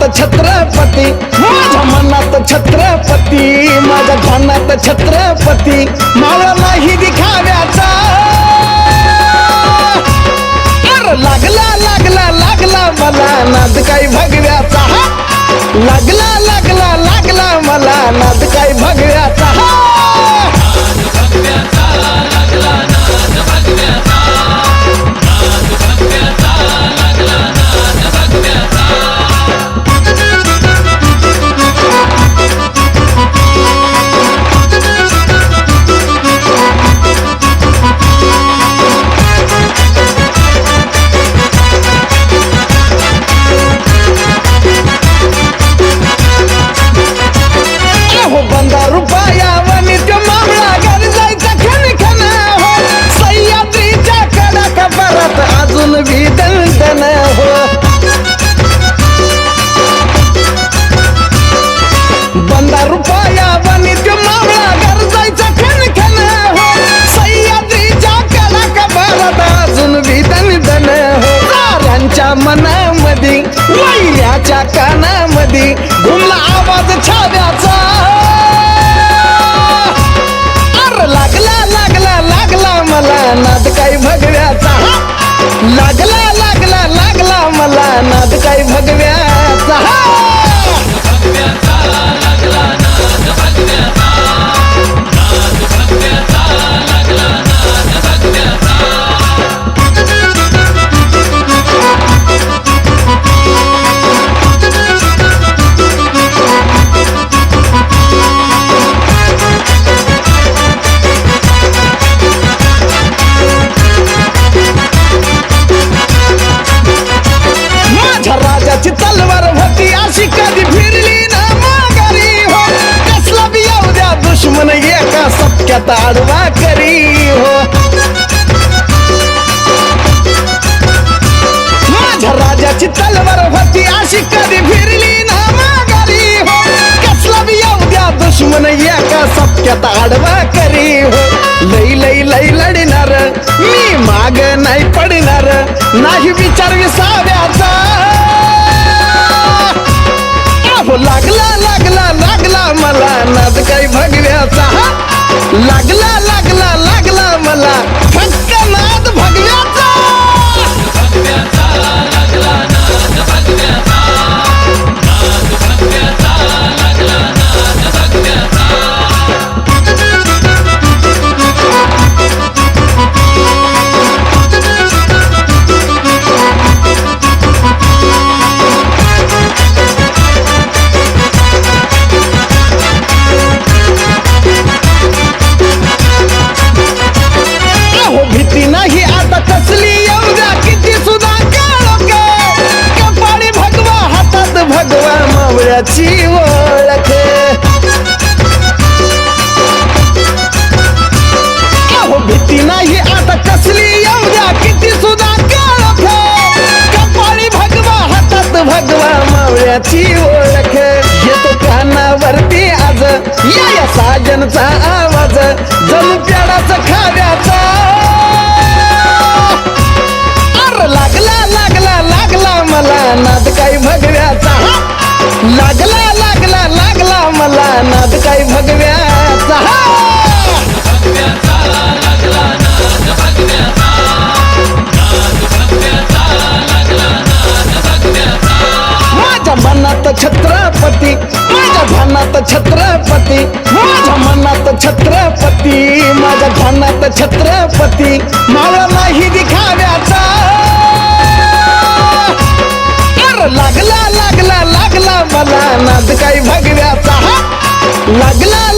ध्यानात छत्रपती, माझ्या मनात छत्रपती, माझ्या ध्यानात छत्रपती, मावळा नाही दिखाव्याचा. लागला लागला लागला मला नाद काही भगव्याचा, लागला लागला लागला मला नाद काही भगव्याचा. बंदा रुपया वनी त्यो मावळा घर जायचा खनखन हो, सह्याद्रीच्या कडा परत अजून भी दणदण हो. बंदा रुपया वनी त्यो मावळा घर जायचा खनखन हो, सह्याद्रीच्या कडा परत अजून भी दणदण हो. साऱ्यांच्या मनामध्ये वैऱ्याच्या कानामध्ये घुमला आवाज छाव्याचा. लागला लागला लागला मला नाद काही भगव्याचा, लागला लागला लागला मला नाद काही भगव्याचा. राजाची तलवार होती अशी कधी फिरली ना माघारी हो, कसला बी येऊ द्या दुश्मन एका सपक्यात आडवा करी हो. माझ्या राजाची तलवार होती अशी कधी फिरली ना माघारी हो, कसला बी येऊ द्या दुश्मन एका सपक्यात आडवा करी हो. लई लई लई लढणार मी माग नाही पडणार, नाही विचार विसाव्याचा. लागला लागला लागला मला नाद काही भगव्याचा, लागला लागला लागला मला फक्त नाद भगव्याचा. भीती नाही आता कसली येऊ द्या किती सुद्धा काळोख, कपाळी भगवा हातात भगवा मावळ्याची ओळख. भीती नाही आता कसली येऊ द्या किती सुद्धा काळोख, कपाळी भगवा हातात भगवा मावळ्याची ओळख. येतो कानावरती आज या साजनचा आवाज, जणू पेडाचा खाव्याचा. लागला लागला लागला मला नाद काही भगव्याचा, लागला लागला लागला मला नाद काही भगव्याचा. माझ्या मनात छत्रपती, माझ्या ध्यानात छत्रपती, माझ्या मनात छत्रपती, माझ्या ध्यानात छत्रपती, मावळा नाही दिखाव्याचा. लागला लागला लागला मला नाद काही भगव्याचा, लागला